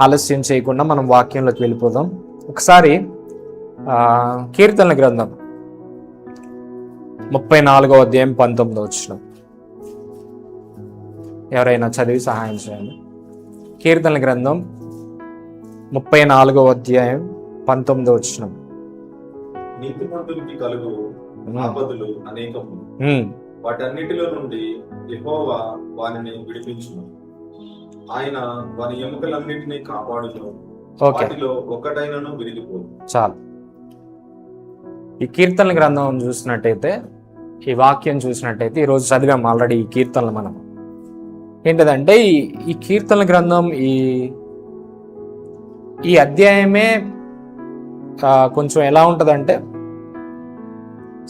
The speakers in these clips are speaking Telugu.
ఆలస్యం చేయకుండా మనం వాక్యంలోకి వెళ్ళిపోదాం. ఒకసారి కీర్తనల గ్రంథం 34వ అధ్యాయం 19వ వచనం ఎవరైనా చదివి సహాయం చేయండి. కీర్తనల గ్రంథం 34వ అధ్యాయం 19వ వచనం. నీతిమంతునికి కలుగు ఆపదలు అనేకము, వాటన్నిటిలో నుండి యెహోవా వానిని విడిపించును. ఆయన వాని ఎముకలన్నిటినీ కాపాడును, వాటిలో ఒక్కటైనను విరిగిపోదు. చాలు. ఈ కీర్తనల గ్రంథం చూసినట్టయితే, ఈ వాక్యం చూసినట్టయితే, ఈరోజు చదివాం ఆల్రెడీ ఈ కీర్తనలు. మనం ఏంటంటే ఈ కీర్తనల గ్రంథం ఈ అధ్యాయమే కొంచెం ఎలా ఉంటుందంటే,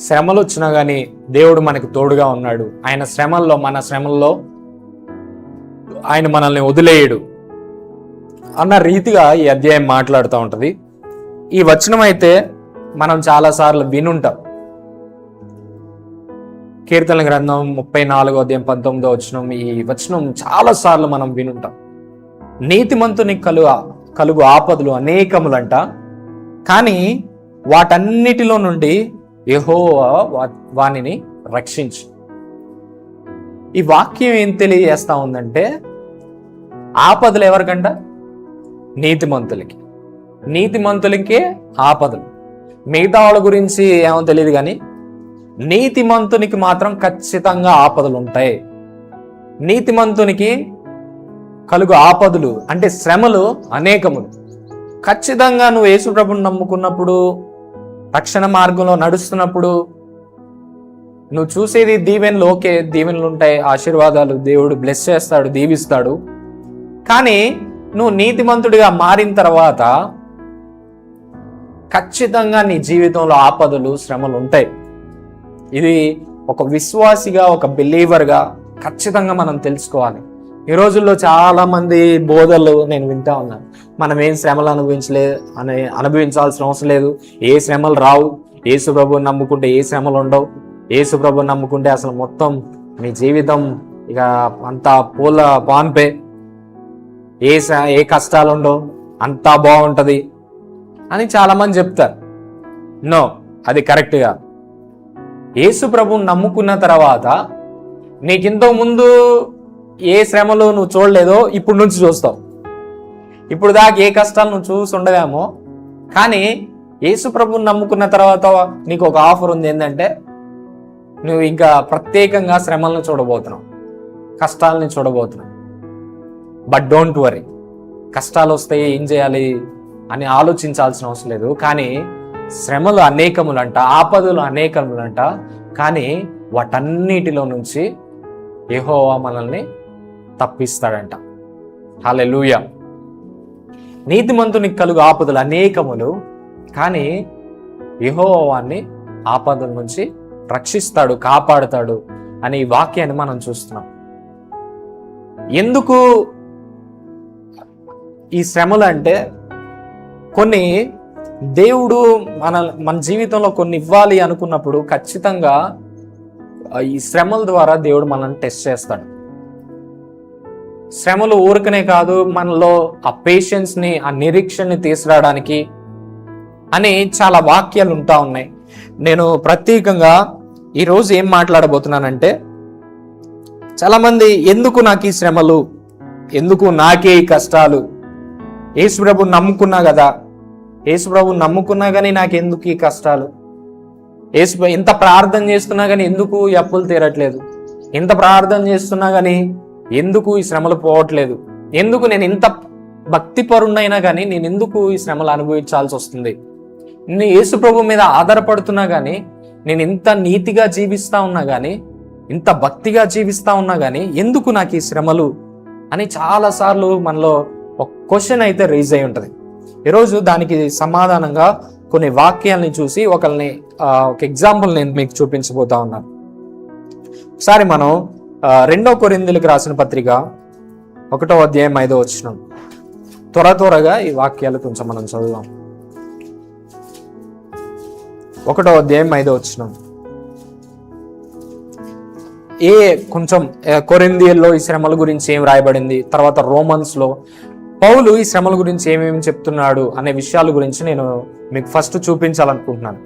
శ్రమలు వచ్చినా కానీ దేవుడు మనకు తోడుగా ఉన్నాడు, ఆయన శ్రమల్లో మన శ్రమల్లో ఆయన మనల్ని వదిలేయడు అన్న రీతిగా ఈ అధ్యాయం మాట్లాడుతూ ఉంటుంది. ఈ వచనం అయితే మనం చాలాసార్లు వినుంటాం. కీర్తనల గ్రంథం 34వ అధ్యాయం 19వ వచనం, ఈ వచనం చాలాసార్లు మనం వినుంటాం. నీతిమంతుని కలుగు ఆపదలు అనేకములంట, కానీ వాటన్నిటిలో నుండి యెహోవా వానిని రక్షించు. ఈ వాక్యం ఏం తెలియజేస్తా ఉందంటే, ఆపదలు ఎవరికంట? నీతిమంతులకే ఆపదలు. మిగతా వాళ్ళ గురించి ఏమో తెలియదు, కానీ నీతిమంతునికి మాత్రం ఖచ్చితంగా ఆపదలు ఉంటాయి. నీతిమంతునికి కలుగు ఆపదలు అంటే శ్రమలు అనేకములు. ఖచ్చితంగా నువ్వు యేసుప్రభుని నమ్ముకున్నప్పుడు, రక్షణ మార్గంలో నడుస్తున్నప్పుడు నువ్వు చూసేది దీవెనలు. ఓకే, దీవెనలు ఉంటాయి, ఆశీర్వాదాలు, దేవుడు బ్లెస్ చేస్తాడు, దీవిస్తాడు. కానీ నువ్వు నీతిమంతుడిగా మారిన తర్వాత ఖచ్చితంగా నీ జీవితంలో ఆపదలు, శ్రమలు ఉంటాయి. ఇది ఒక విశ్వాసిగా, ఒక బిలీవర్గా ఖచ్చితంగా మనం తెలుసుకోవాలి. ఈ రోజుల్లో చాలా మంది బోధలు నేను వింటా ఉన్నాను. మనం ఏం శ్రమలు అనుభవించాల్సిన అవసరం లేదు, ఏ శ్రమలు రావు, యేసు ప్రభువుని నమ్ముకుంటే ఏ శ్రమలు ఉండవు, యేసు ప్రభువుని నమ్ముకుంటే అసలు మొత్తం మీ జీవితం ఇక అంతా పూల పాన్పే, ఏ కష్టాలు ఉండవు, అంతా బాగుంటుంది అని చాలామంది చెప్తారు. నో, అది కరెక్ట్గా. యేసు ప్రభువుని నమ్ముకున్న తర్వాత నీకింతకు ముందు ఏ శ్రమలు నువ్వు చూడలేదో ఇప్పుడు నుంచి చూస్తావు. ఇప్పుడు దాకా ఏ కష్టాలు నువ్వు చూసి ఉండవేమో, కానీ యేసు ప్రభువుని నమ్ముకున్న తర్వాత నీకు ఒక ఆఫర్ ఉంది. ఏంటంటే నువ్వు ఇంకా ప్రత్యేకంగా శ్రమలను చూడబోతున్నావు, కష్టాలని చూడబోతున్నావు. బట్ డోంట్ వరీ, కష్టాలు వస్తాయి ఏం చేయాలి అని ఆలోచించాల్సిన అవసరం లేదు. కానీ శ్రమలు అనేకములంట, ఆపదలు అనేకములంట, కానీ వాటన్నిటిలో నుంచి యెహోవా మనల్ని తప్పిస్తాడంట. హల్లెలూయా. నీతిమంతునికి కలుగు ఆపదలు అనేకములు, కానీ యెహోవా వాన్ని ఆపదల నుంచి రక్షిస్తాడు, కాపాడుతాడు అనే ఈ వాక్యాన్ని మనం చూస్తున్నాం. ఎందుకు ఈ శ్రమలు అంటే, కొన్ని దేవుడు మన జీవితంలో కొన్ని ఇవ్వాలి అనుకున్నప్పుడు ఖచ్చితంగా ఈ శ్రమల ద్వారా దేవుడు మనల్ని టెస్ట్ చేస్తాడు. శ్రమలు ఊరికనే కాదు, మనలో ఆ పేషెన్స్ని, ఆ నిరీక్షణని తీసుకురావడానికి అని చాలా వాక్యాలు ఉంటా ఉన్నాయి. నేను ప్రత్యేకంగా ఈరోజు ఏం మాట్లాడబోతున్నానంటే, చాలామంది ఎందుకు నాకు ఈ శ్రమలు, ఎందుకు నాకే ఈ కష్టాలు, యేసుప్రభుని నమ్ముకున్నా కదా, యేసుప్రభుని నమ్ముకున్నా కానీ నాకెందుకు ఈ కష్టాలు, ఎంత ప్రార్థన చేస్తున్నా కానీ ఎందుకు ఈ అప్పులు తీరట్లేదు, ఎంత ప్రార్థన చేస్తున్నా కానీ ఎందుకు ఈ శ్రమలు పోవట్లేదు, ఎందుకు నేను ఇంత భక్తిపరుణ్ణైనా కానీ నేను ఎందుకు ఈ శ్రమలు అనుభవించాల్సి వస్తుంది, నేను యేసుప్రభు మీద ఆధారపడుతున్నా కానీ, నేను ఇంత నీతిగా జీవిస్తా ఉన్నా కానీ, ఇంత భక్తిగా జీవిస్తా ఉన్నా కానీ ఎందుకు నాకు ఈ శ్రమలు అని చాలాసార్లు మనలో ఒక క్వశ్చన్ అయితే రైజ్ అయి ఉంటుంది. ఈరోజు దానికి సమాధానంగా కొన్ని వాక్యాలని చూసి ఒక ఎగ్జాంపుల్ నేను మీకు చూపించబోతా ఉన్నాను. ఒకసారి మనం 2 కొరింథీయులకు రాసిన పత్రిక 1వ అధ్యాయం 5వ వచనం, త్వరగా ఈ వాక్యాలు కొంచెం మనం చదువుదాం. 1వ అధ్యాయం 5వ వచనం. కొంచెం కొరింథీయుల్లో ఈ శ్రమల గురించి ఏం రాయబడింది, తర్వాత రోమన్స్లో పౌలు ఈ శ్రమల గురించి ఏమేమి చెప్తున్నాడు అనే విషయాల గురించి నేను మీకు ఫస్ట్ చూపించాలనుకుంటున్నాను.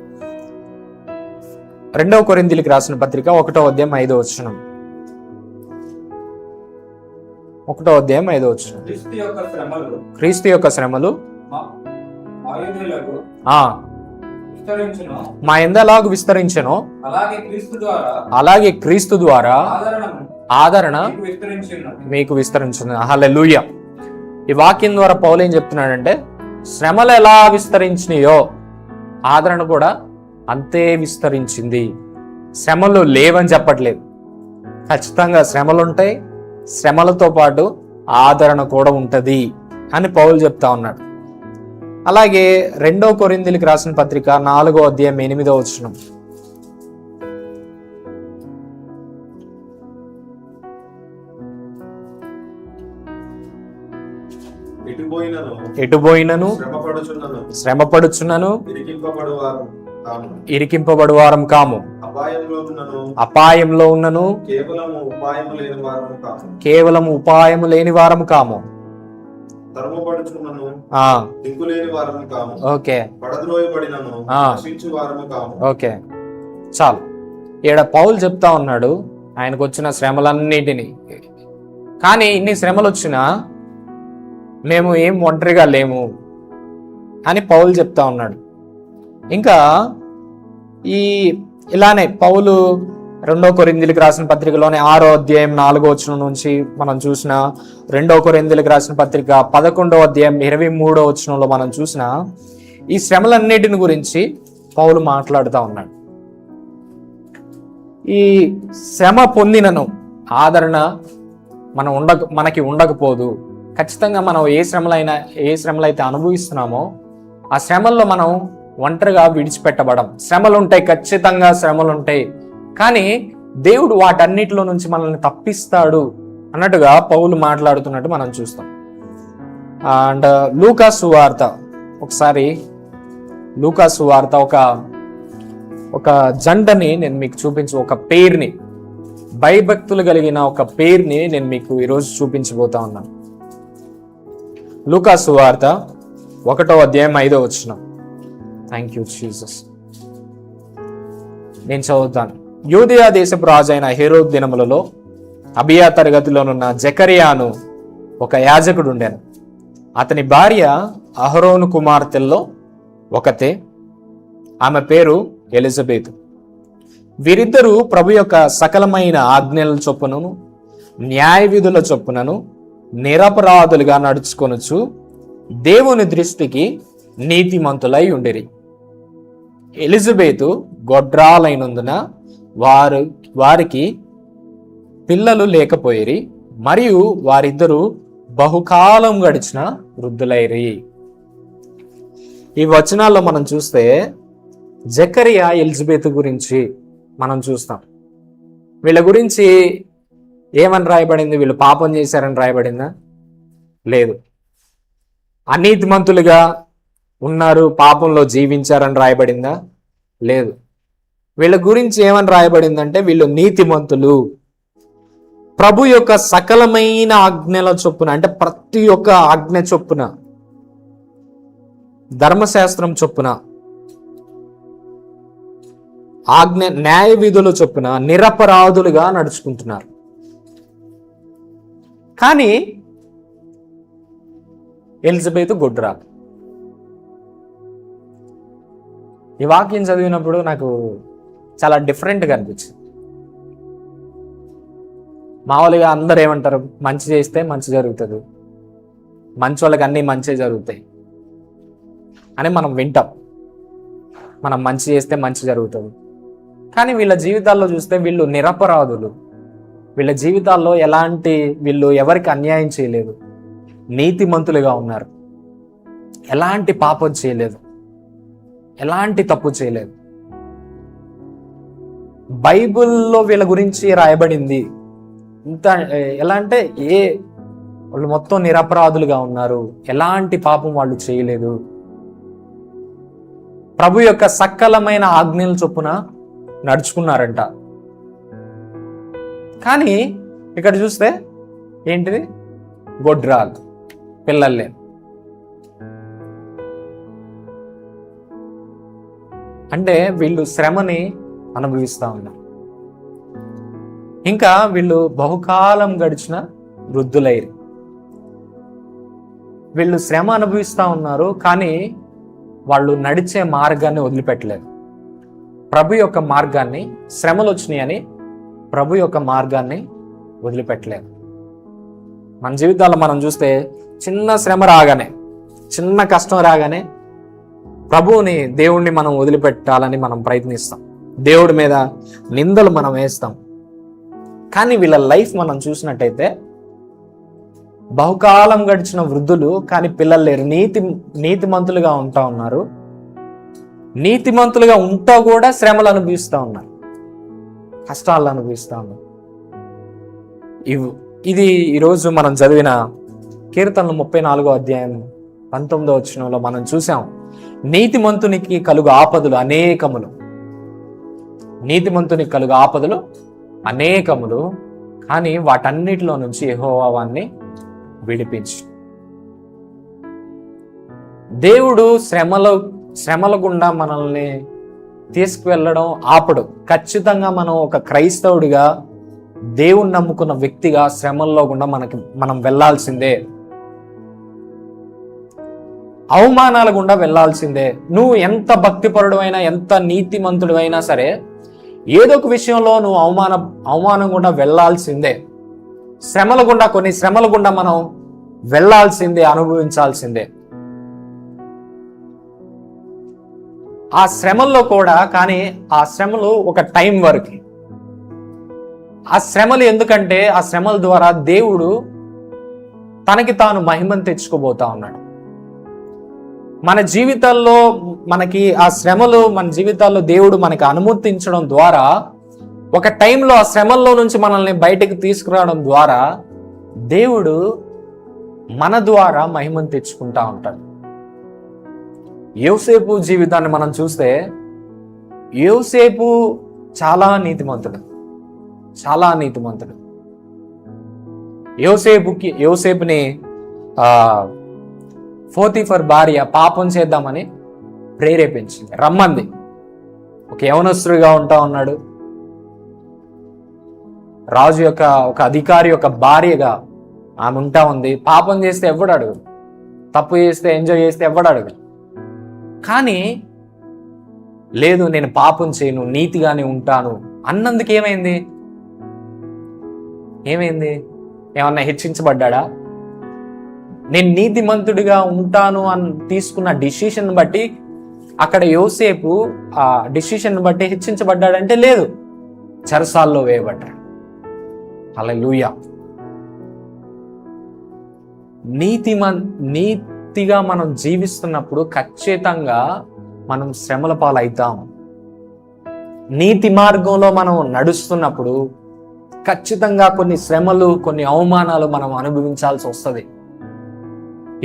2 కొరింథీయులకు రాసిన పత్రిక 1వ అధ్యాయం 5వ వచనం. 1వ అధ్యాయం 5వ వచనం. క్రీస్తు యొక్క శ్రమలు మా ఎందలాగు విస్తరించెనో అలాగే క్రీస్తు ద్వారా ఆదరణ మీకు విస్తరించింది. హల్లెలూయా. ఈ వాక్యం ద్వారా పౌలు ఏం చెప్తున్నాడంటే, శ్రమలు ఎలా విస్తరించినాయో ఆదరణ కూడా అంతే విస్తరించింది. శ్రమలు లేవని చెప్పట్లేదు, ఖచ్చితంగా శ్రమలు ఉంటాయి, శ్రమలతో పాటు ఆదరణ కూడా ఉంటది అని పౌలు చెప్తా ఉన్నాడు. అలాగే 2 కొరింథీయులకు రాసిన పత్రిక 4వ అధ్యాయం 8వ వచనం. ఎటు పోయినను శ్రమపడుచున్నను ఇరికింపబడువారం కాము, అపాయంలో ఉన్నను కేవలము ఉపాయము లేని వారం కాము. ఓకే ఓకే, చాలు. ఈడ పౌలు చెప్తా ఉన్నాడు ఆయనకు వచ్చిన శ్రమలన్నిటినీ. కానీ ఇన్ని శ్రమలు వచ్చినా మేము ఏం ఒంటరిగా లేము అని పౌలు చెప్తా ఉన్నాడు. ఇంకా ఇలానే పౌలు 2 కొరింథీయులకు రాసిన పత్రికలోనే 6వ అధ్యాయం 4వ వచనం నుంచి మనం చూసిన, 2 కొరింథీయులకు రాసిన పత్రిక 11వ అధ్యాయం 23వ వచనంలో మనం చూసిన ఈ శ్రమలన్నిటిని గురించి పౌలు మాట్లాడుతూ ఉన్నాడు. ఈ శ్రమ పొందినను ఆదరణ మనకి ఉండకపోదు. ఖచ్చితంగా మనం ఏ శ్రమలు అయితే అనుభవిస్తున్నామో ఆ శ్రమల్లో మనం ఒంటరిగా విడిచిపెట్టబడం. శ్రమలు ఉంటాయి, ఖచ్చితంగా శ్రమలు ఉంటాయి, కానీ దేవుడు వాటన్నిటిలో నుంచి మనల్ని తప్పిస్తాడు అన్నట్టుగా పౌలు మాట్లాడుతున్నట్టు మనం చూస్తాం. అండ్ లూకా సువార్త, ఒకసారి లూకా సువార్త ఒక జంటని నేను మీకు ఒక పేరుని, భయభక్తులు కలిగిన ఒక పేరుని నేను మీకు ఈరోజు చూపించబోతా ఉన్నాను. లూకా సువార్త 1వ అధ్యాయం 5వ వచనం. Thank you Jesus. నేను చదువుతాను. యూదయా దేశపు రాజు అయిన హేరోదు దినములలో అబియా తరగతిలోనున్న జకర్యాను ఒక యాజకుడు ఉండెను. అతని భార్య అహరోను కుమార్తెల్లో ఒకతే, ఆమె పేరు ఎలిజబెతు. వీరిద్దరూ ప్రభు యొక్క సకలమైన ఆజ్ఞల చొప్పునను న్యాయ విధుల చొప్పునను నిరపరాధులుగా నడుచుకొనుచు దేవుని దృష్టికి నీతిమంతులై ఉండిరి. ఎలిజబెతు గొడ్రాలైనందున వారికి పిల్లలు లేకపోయిరి, మరియు వారిద్దరూ బహుకాలం గడిచిన వృద్ధులైరి. ఈ వచనాల్లో మనం చూస్తే జకరియా ఎలిజబెత్ గురించి మనం చూస్తాం. వీళ్ళ గురించి ఏమని రాయబడింది? వీళ్ళు పాపం చేశారని రాయబడిందా? లేదు. అనీతిమంతులుగా ఉన్నారు, పాపంలో జీవించారని రాయబడిందా? లేదు. వీళ్ళ గురించి ఏమని రాయబడిందంటే వీళ్ళు నీతిమంతులు, ప్రభు యొక్క సకలమైన ఆజ్ఞల చొప్పున, అంటే ప్రతి ఒక్క ఆజ్ఞ చొప్పున, ధర్మశాస్త్రం చొప్పున, ఆజ్ఞ న్యాయ విధుల చొప్పున నిరపరాధులుగా నడుచుకుంటున్నారు. కానీ ఎలిజబెత్ గొడ్రాలు. ఈ వాక్యం చదివినప్పుడు నాకు చాలా డిఫరెంట్గా అనిపించింది. మామూలుగా అందరు ఏమంటారు? మంచి చేస్తే మంచి జరుగుతుంది, మంచి వాళ్ళకి అన్నీ మంచి జరుగుతాయి అని మనం వింటాం. మనం మంచి చేస్తే మంచి జరుగుతుంది. కానీ వీళ్ళ జీవితాల్లో చూస్తే వీళ్ళు నిరపరాధులు. వీళ్ళ జీవితాల్లో వీళ్ళు ఎవరికి అన్యాయం చేయలేదు, నీతిమంతులుగా ఉన్నారు, ఎలాంటి పాపం చేయలేదు, ఎలాంటి తప్పు చేయలేదు. బైబిల్లో వీళ్ళ గురించి రాయబడింది ఇంత ఎలా అంటే వాళ్ళు మొత్తం నిరపరాధులుగా ఉన్నారు, ఎలాంటి పాపం వాళ్ళు చేయలేదు, ప్రభు యొక్క సకలమైన ఆజ్ఞల చొప్పున నడుచుకున్నారంట. కానీ ఇక్కడ చూస్తే ఏంటిది? గొడ్రాలు. పిల్లలు లేరు. అంటే వీళ్ళు శ్రమని అనుభవిస్తూ ఉన్నారు. ఇంకా వీళ్ళు బహుకాలం గడిచిన వృద్ధులైరు. వీళ్ళు శ్రమ అనుభవిస్తూ ఉన్నారు, కానీ వాళ్ళు నడిచే మార్గాన్ని వదిలిపెట్టలేదు. ప్రభు యొక్క మార్గాన్ని, శ్రమలు వచ్చినాయని ప్రభు యొక్క మార్గాన్ని వదిలిపెట్టలేదు. మన జీవితాల్లో మనం చూస్తే చిన్న శ్రమ రాగానే, చిన్న కష్టం రాగానే ప్రభువుని, దేవుణ్ణి మనం వదిలిపెట్టాలని మనం ప్రయత్నిస్తాం. దేవుడి మీద నిందలు మనం వేస్తాం. కానీ వీళ్ళ లైఫ్ మనం చూసినట్టయితే బహుకాలం గడిచిన వృద్ధులు, కానీ పిల్లలు లేరు. నీతిమంతులుగా ఉంటా ఉన్నారు. నీతిమంతులుగా ఉంటా కూడా శ్రమలు అనుభవిస్తూ ఉన్నారు, కష్టాలు అనుభవిస్తూ ఉన్నారు. ఇది ఈరోజు మనం చదివిన కీర్తనలు 34వ అధ్యాయం 19వ వచనంలో మనం చూసాం. నీతిమంతునికి కలుగు ఆపదలు అనేకములు, నీతిమంతునికి కలుగు ఆపదలు అనేకములు, కానీ వాటన్నిటిలో నుంచి యెహోవా వారిని విడిపించి. దేవుడు శ్రమల గుండా మనల్ని తీసుకువెళ్ళడం ఆపడు. ఖచ్చితంగా మనం ఒక క్రైస్తవుడిగా, దేవుణ్ణి నమ్ముకున్న వ్యక్తిగా శ్రమల్లో గుండా మనం వెళ్ళాల్సిందే. అవమానాల గుండా వెళ్ళాల్సిందే. నువ్వు ఎంత భక్తిపరుడు అయినా, ఎంత నీతిమంతుడు అయినా సరే, ఏదో ఒక విషయంలో నువ్వు అవమానం గుండా వెళ్ళాల్సిందే. కొన్ని శ్రమల గుండా మనం వెళ్ళాల్సిందే, అనుభవించాల్సిందే. ఆ శ్రమల్లో కూడా, కానీ ఆ శ్రమలు ఒక టైం వరకు. ఆ శ్రమలు ఎందుకంటే ఆ శ్రమల ద్వారా దేవుడు తనకి తాను మహిమను తెచ్చుకోబోతా ఉన్నాడు. మన జీవితాల్లో మనకి ఆ శ్రమలు, మన జీవితాల్లో దేవుడు మనకి అనుమతించడం ద్వారా, ఒక టైంలో ఆ శ్రమల్లో నుంచి మనల్ని బయటకు తీసుకురావడం ద్వారా దేవుడు మన ద్వారా మహిమను తెచ్చుకుంటా ఉంటాడు. యోసేపు జీవితాన్ని మనం చూస్తే, యోసేపు చాలా నీతిమంతుడు. యోసేపుని పోతీఫర్ భార్య పాపం చేద్దామని ప్రేరేపించింది, రమ్మంది. ఒక యవనస్తుడిగా ఉంటా ఉన్నాడు. రాజు యొక్క ఒక అధికారి యొక్క భార్యగా ఆమె ఉంటా ఉంది. పాపం చేస్తే ఎవడు అడుగు, తప్పు చేస్తే, ఎంజాయ్ చేస్తే ఎవడు అడుగు. కానీ లేదు, నేను పాపం చేయను, నీతిగానే ఉంటాను అన్నందుకు ఏమైంది? ఏమన్నా హెచ్చించబడ్డా? నేను నీతిమంతుడిగా ఉంటాను అని తీసుకున్న డిసిషన్ బట్టి అక్కడ యోసేపు ఆ డిసిషన్ బట్టి హెచ్చించబడ్డాడంటే లేదు, చెరసాల్లో వేయబడ్డాడు. హల్లెలూయా. నీతిగా మనం జీవిస్తున్నప్పుడు ఖచ్చితంగా మనం శ్రమల పాలవుతాం. నీతి మార్గంలో మనం నడుస్తున్నప్పుడు ఖచ్చితంగా కొన్ని శ్రమలు, కొన్ని అవమానాలు మనం అనుభవించాల్సి వస్తుంది.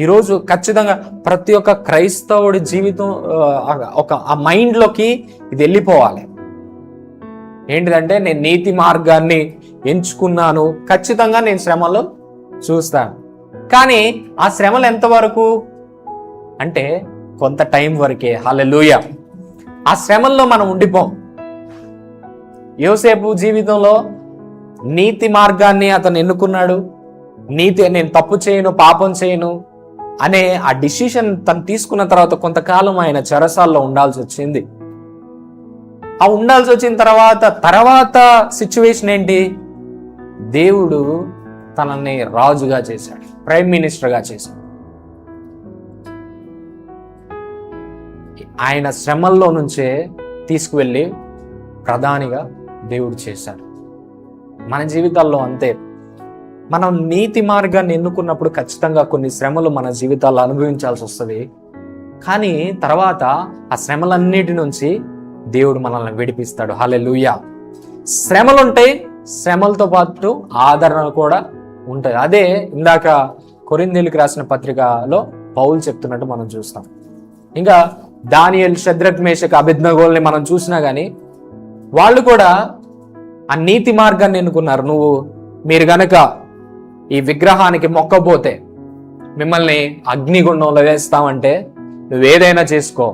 ఈరోజు ఖచ్చితంగా ప్రతి ఒక్క క్రైస్తవుడి జీవితం ఆ మైండ్లోకి ఇది వెళ్ళిపోవాలి. ఏంటిదంటే, నేను నీతి మార్గాన్ని ఎంచుకున్నాను, ఖచ్చితంగా నేను శ్రమలు చూస్తాను. కానీ ఆ శ్రమలు ఎంతవరకు అంటే కొంత టైం వరకే. హల్లెలూయా. ఆ శ్రమల్లో మనం ఉండిపోం. యోసేపు జీవితంలో నీతి మార్గాన్ని అతను ఎన్నుకున్నాడు. నేను తప్పు చేయను, పాపం చేయను అనే ఆ డిసిషన్ తను తీసుకున్న తర్వాత కొంతకాలం ఆయన చెరసాల్లో ఉండాల్సి వచ్చింది. ఆ ఉండాల్సి వచ్చిన తర్వాత సిచ్యువేషన్ ఏంటి? దేవుడు తనని రాజుగా చేశాడు, ప్రైమ్ మినిస్టర్గా చేశాడు. ఆయన శ్రమల్లో నుంచే తీసుకువెళ్ళి ప్రధానిగా దేవుడు చేశాడు. మన జీవితాల్లో అంతే. మనం నీతి మార్గాన్ని ఎన్నుకున్నప్పుడు ఖచ్చితంగా కొన్ని శ్రమలు మన జీవితాల్లో అనుభవించాల్సి వస్తుంది. కానీ తర్వాత ఆ శ్రమలన్నిటి నుంచి దేవుడు మనల్ని విడిపిస్తాడు. హల్లెలూయా. శ్రమలు ఉంటాయి, శ్రమలతో పాటు ఆదరణ కూడా ఉంటుంది. అదే ఇందాక కొరింథీయులకు రాసిన పత్రికలో పౌలు చెప్తున్నట్టు మనం చూస్తాం. ఇంకా దానియేలు, షద్రక్, మేషక్, అబేద్నెగోల్ని మనం చూసినా కానీ వాళ్ళు కూడా ఆ నీతి మార్గాన్ని ఎన్నుకున్నారు. మీరు గనక ఈ విగ్రహానికి మొక్కపోతే, మిమ్మల్ని అగ్నిగుండంలో వేస్తామంటే నువ్వేదైనా చేసుకో,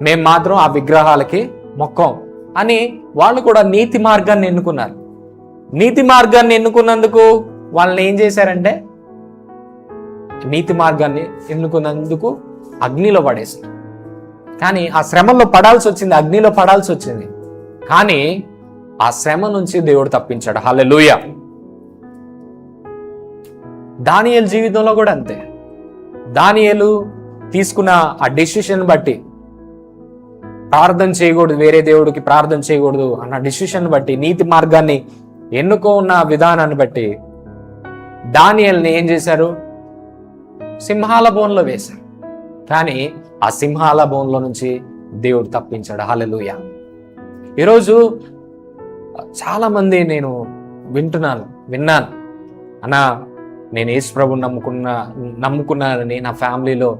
మేం మాత్రం ఆ విగ్రహాలకి మొక్కం అని వాళ్ళు కూడా నీతి మార్గాన్ని ఎన్నుకున్నారు. నీతి మార్గాన్ని ఎన్నుకున్నందుకు వాళ్ళని ఏం చేశారంటే, నీతి మార్గాన్ని ఎన్నుకున్నందుకు అగ్నిలో పడేశారు. కానీ ఆ శ్రమలో పడాల్సి వచ్చింది, అగ్నిలో పడాల్సి వచ్చింది. కానీ ఆ శ్రమ నుంచి దేవుడు తప్పించాడు. హల్లెలూయా. దానియేలు జీవితంలో కూడా అంతే. దానియేలు తీసుకున్న ఆ డెసిషన్ బట్టి, ప్రార్థన చేయకూడదు, వేరే దేవుడికి ప్రార్థన చేయకూడదు అన్న డెసిషన్ బట్టి, నీతి మార్గాన్ని ఎన్నుకున్న విధానాన్ని బట్టి దానియేలుని ఏం చేశారు? సింహాల బోన్లో వేశారు. కానీ ఆ సింహాల బోన్లో నుంచి దేవుడు తప్పించాడు. హల్లెలూయా. ఈరోజు చాలా మంది నేను విన్నాను, అన్నా నేను యేసు ప్రభువుని నమ్ముకున్నానని నా ఫ్యామిలీలో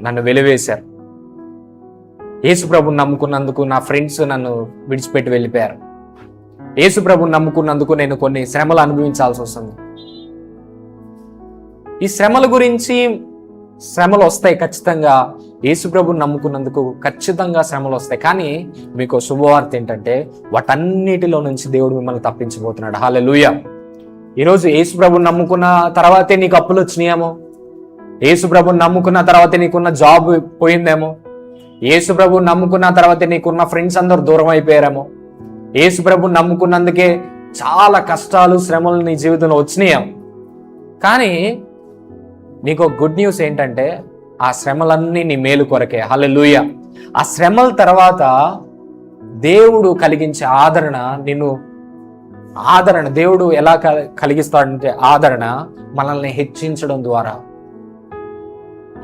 నన్ను వెలివేశారు. యేసు ప్రభువుని నమ్ముకున్నందుకు నా ఫ్రెండ్స్ నన్ను విడిచిపెట్టి వెళ్ళిపోయారు. యేసు ప్రభువుని నమ్ముకున్నందుకు నేను కొన్ని శ్రమలు అనుభవించాల్సి వస్తుంది. ఈ శ్రమల గురించి, శ్రమలు వస్తాయి ఖచ్చితంగా. యేసు ప్రభువుని నమ్ముకున్నందుకు ఖచ్చితంగా శ్రమలు వస్తాయి. కానీ మీకు శుభవార్త ఏంటంటే, వాటన్నిటిలో నుంచి దేవుడు మిమ్మల్ని తప్పించబోతున్నాడు. హల్లెలూయా. ఈరోజు యేసు ప్రభువుని నమ్ముకున్న తర్వాతే నీకు అప్పులు వచ్చినాయేమో, యేసు ప్రభువుని నమ్ముకున్న తర్వాతే నీకున్న జాబ్ పోయిందేమో, యేసు ప్రభువుని నమ్ముకున్న తర్వాతే నీకున్న ఫ్రెండ్స్ అందరూ దూరం అయిపోయారేమో, యేసు ప్రభువుని నమ్ముకున్నందుకే చాలా కష్టాలు, శ్రమలు నీ జీవితంలో వచ్చినాయేమో. కానీ నీకు గుడ్ న్యూస్ ఏంటంటే, ఆ శ్రమలన్నీ నీ మేలు కొరకే. హల్లెలూయా. ఆ శ్రమల తర్వాత దేవుడు కలిగించే ఆదరణ దేవుడు ఎలా కలిగిస్తాడంటే, ఆదరణ మనల్ని హెచ్చించడం ద్వారా.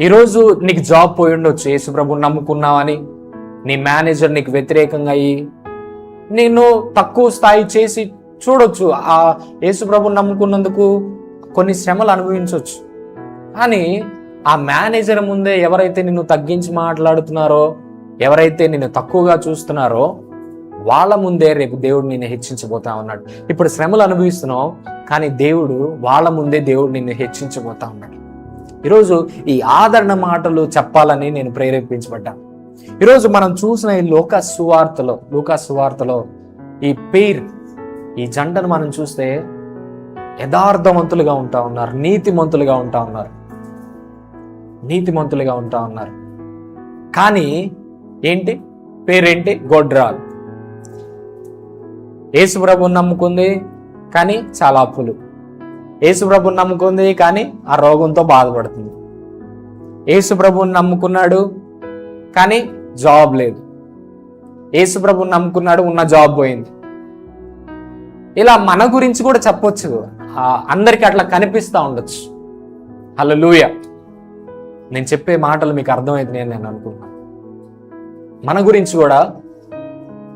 ఈరోజు నీకు జాబ్ పోయి ఉండొచ్చు, యేసు ప్రభువుని నమ్ముకున్నావని నీ మేనేజర్ నీకు వ్యతిరేకంగా అయ్యి నేను తక్కువ స్థాయి చేసి చూడొచ్చు. ఆ యేసు ప్రభువుని నమ్ముకున్నందుకు కొన్ని శ్రమలు అనుభవించవచ్చు. కానీ ఆ మేనేజర్ ముందే ఎవరైతే నిన్ను తగ్గించి మాట్లాడుతున్నారో, ఎవరైతే నిన్ను తక్కువగా చూస్తున్నారో, వాళ్ళ ముందే రేపు దేవుడు నిన్ను హెచ్చించబోతా ఉన్నాడు. ఇప్పుడు శ్రమలు అనుభవిస్తున్నావు, కానీ వాళ్ళ ముందే దేవుడు నిన్ను హెచ్చించబోతా ఉన్నాడు. ఈరోజు ఈ ఆదరణ మాటలు చెప్పాలని నేను ప్రేరేపించబడ్డాను. ఈరోజు మనం చూసిన ఈ లూకా సువార్తలో ఈ జంటను మనం చూస్తే యథార్థవంతులుగా ఉంటా ఉన్నారు, నీతిమంతులుగా ఉంటా ఉన్నారు. కానీ పేరేంటి? గొడ్రాలు. యేసు ప్రభువుని నమ్ముకుంది, కానీ చాలా అప్పులు. యేసు ప్రభువుని నమ్ముకుంది, కానీ ఆ రోగంతో బాధపడుతుంది. యేసు ప్రభువుని నమ్ముకున్నాడు, కానీ జాబ్ లేదు. యేసు ప్రభువుని నమ్ముకున్నాడు, ఉన్న జాబ్ పోయింది. ఇలా మన గురించి కూడా చెప్పొచ్చు, అందరికీ అట్లా కనిపిస్తూ ఉండొచ్చు. హల్లెలూయా. నేను చెప్పే మాటలు మీకు అర్థమైంది అని నేను అనుకుంటున్నాను. మన గురించి కూడా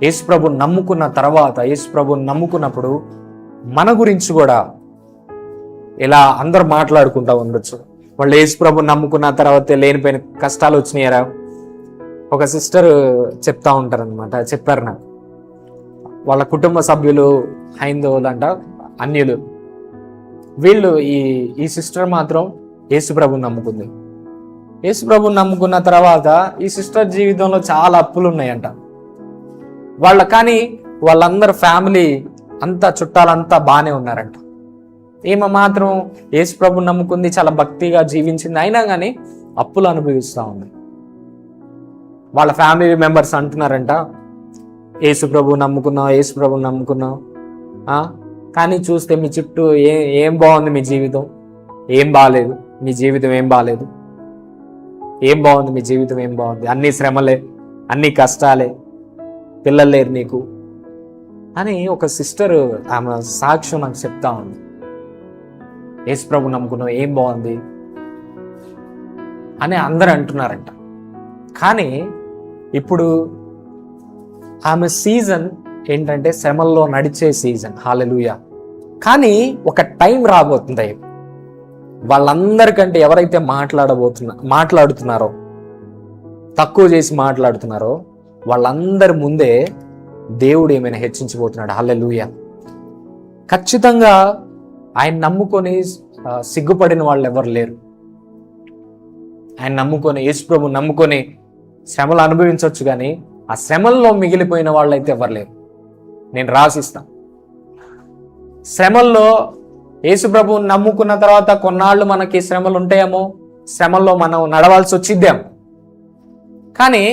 యేసు ప్రభువుని నమ్ముకున్న తర్వాత, యేసు ప్రభువుని నమ్ముకున్నప్పుడు మన గురించి కూడా ఇలా అందరు మాట్లాడుకుంటూ ఉండొచ్చు. వాళ్ళు యేసు ప్రభువుని నమ్ముకున్న తర్వాత లేనిపోయిన కష్టాలు వచ్చినాయరా. ఒక సిస్టర్ చెప్తా ఉంటారనమాట, చెప్పారు నాకు. వాళ్ళ కుటుంబ సభ్యులు హైందవులు అంట, అన్యులు. వీళ్ళు ఈ సిస్టర్ మాత్రం యేసు ప్రభువుని నమ్ముకుంది. యేసు ప్రభువుని నమ్ముకున్న తర్వాత ఈ సిస్టర్ జీవితంలో చాలా అప్పులు ఉన్నాయంట. కానీ వాళ్ళందరూ ఫ్యామిలీ అంతా, చుట్టాలంతా బాగానే ఉన్నారంట. ఈమె మాత్రం యేసు ప్రభువుని నమ్ముకుంది, చాలా భక్తిగా జీవించింది, అయినా కానీ అప్పులు అనుభవిస్తూ ఉంది. వాళ్ళ ఫ్యామిలీ మెంబర్స్ అంటున్నారంట, యేసు ప్రభువుని నమ్ముకున్నావు, కానీ చూస్తే మీ చుట్టూ ఏం బాగుంది, మీ జీవితం ఏం బాగాలేదు, అన్ని శ్రమలే, అన్ని కష్టాలే, పిల్లలు లేరు నీకు అని ఒక సిస్టర్ ఆమె సాక్ష్యం నాకు చెప్తా ఉంది. యేసు ప్రభువుని నమ్ముకున్నావు, ఏం బాగుంది అని అందరు అంటున్నారంట. కానీ ఇప్పుడు ఆమె సీజన్ ఏంటంటే శ్రమల్లో నడిచే సీజన్. హల్లెలూయా. కానీ ఒక టైం రాబోతుంది, వాళ్ళందరికంటే ఎవరైతే మాట్లాడుతున్నారో, తక్కువ చేసి మాట్లాడుతున్నారో, వాళ్ళందరి ముందే దేవుడు ఏమైనా హెచ్చించబోతున్నాడు. హల్లెలూయా. ఖచ్చితంగా ఆయన నమ్ముకొని సిగ్గుపడిన వాళ్ళు ఎవరు లేరు. ఆయన నమ్ముకొని, యేసుప్రభు నమ్ముకొని శ్రమలు అనుభవించవచ్చు, కానీ ఆ శ్రమల్లో మిగిలిపోయిన వాళ్ళు అయితే ఎవరు లేరు. నేను రాసిస్తాను, శ్రమల్లో యేసుప్రభు నమ్ముకున్న తర్వాత కొన్నాళ్ళు మనకి శ్రమలు ఉంటాయేమో, శ్రమల్లో మనం నడవాల్సి వచ్చిద్దాం, కానీ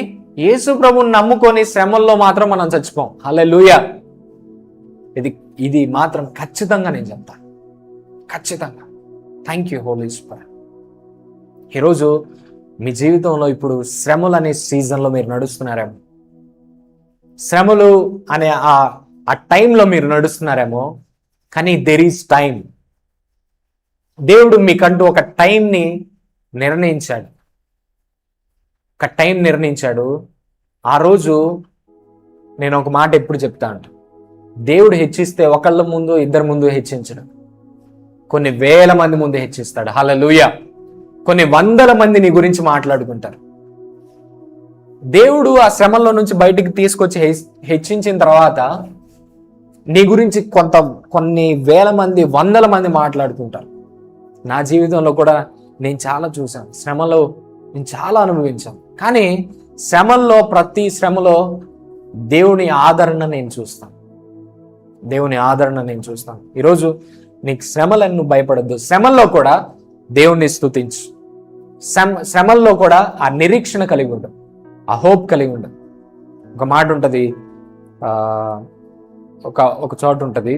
యేసుప్రభుని నమ్ముకొని శ్రమల్లో మాత్రం మనం చచ్చిపోం. హల్లెలూయా. ఇది మాత్రం ఖచ్చితంగా నేను చెప్తాను, ఖచ్చితంగా. Thank you Holy Spirit. ఈరోజు మీ జీవితంలో ఇప్పుడు శ్రమలు అనే సీజన్లో మీరు నడుస్తున్నారేమో, శ్రమలు అనే ఆ టైంలో మీరు నడుస్తున్నారేమో, కానీ దెర్ ఈజ్ టైం. దేవుడు మీకంటూ ఒక టైంని నిర్ణయించాడు, ఒక టైం నిర్ణయించాడు. ఆ రోజు నేను ఒక మాట ఎప్పుడు చెప్తాను, దేవుడు హెచ్చిస్తే ఒకళ్ళ ముందు ఇద్దరు ముందు హెచ్చించడు, కొన్ని వేల మంది ముందు హెచ్చిస్తాడు. హల్లెలూయా. కొన్ని వందల మంది నీ గురించి మాట్లాడుకుంటారు. దేవుడు ఆ శ్రమంలో నుంచి బయటికి తీసుకొచ్చి హెచ్చించిన తర్వాత నీ గురించి కొన్ని వేల మంది, వందల మంది మాట్లాడుకుంటారు. నా జీవితంలో కూడా నేను చాలా చూశాను, శ్రమలో నేను చాలా అనుభవించాను. కానీ శ్రమల్లో, ప్రతి శ్రమలో దేవుని ఆదరణ నేను చూస్తాను, దేవుని ఆదరణ నేను చూస్తాను. ఈరోజు నీకు శ్రమలను భయపడద్దు, శ్రమల్లో కూడా దేవుణ్ణి స్తుతించు. శ్రమల్లో కూడా ఆ నిరీక్షణ కలిగి ఉండదు, ఆ హోప్ కలిగి ఉండదు. ఒక మాట ఉంటుంది, ఒక చోట ఉంటుంది,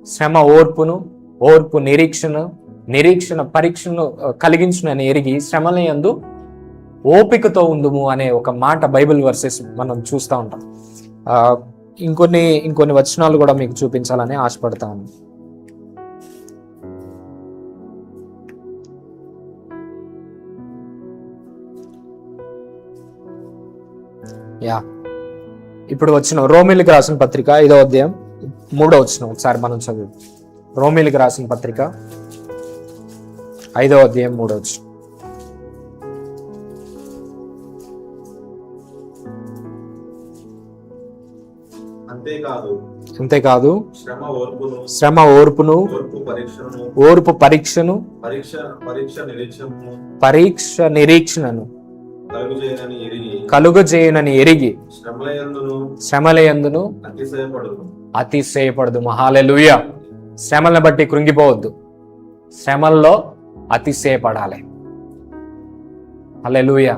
శ్రమ ఓర్పును, ఓర్పు నిరీక్షణ పరీక్షను కలిగించునని ఎరిగి శ్రమల యందు ఓపికతో ఉందుము అనే ఒక మాట బైబిల్ వర్సెస్ మనం చూస్తూ ఉంటాం. ఇంకొన్ని వచనాలు కూడా మీకు చూపించాలని ఆశపడతాను. ఇప్పుడు వచ్చిన రోమీలకు రాసిన పత్రిక 5వ అధ్యాయం 3వ వచనం ఒకసారి మనం చదువు. రోమీలకు రాసిన పత్రిక 5వ అధ్యాయం 3వ వచనం. అంతేకాదు శ్రమ ఓర్పును, ఓర్పు పరీక్షను, పరీక్ష నిరీక్షణను కలుగజేయనని ఎరిగి శ్రమలయందును అతిశయపడదు. హల్లెలూయా. శ్రమలను బట్టి కృంగిపోవద్దు, శ్రమల్లో అతిశయపడాలి. హల్లెలూయా.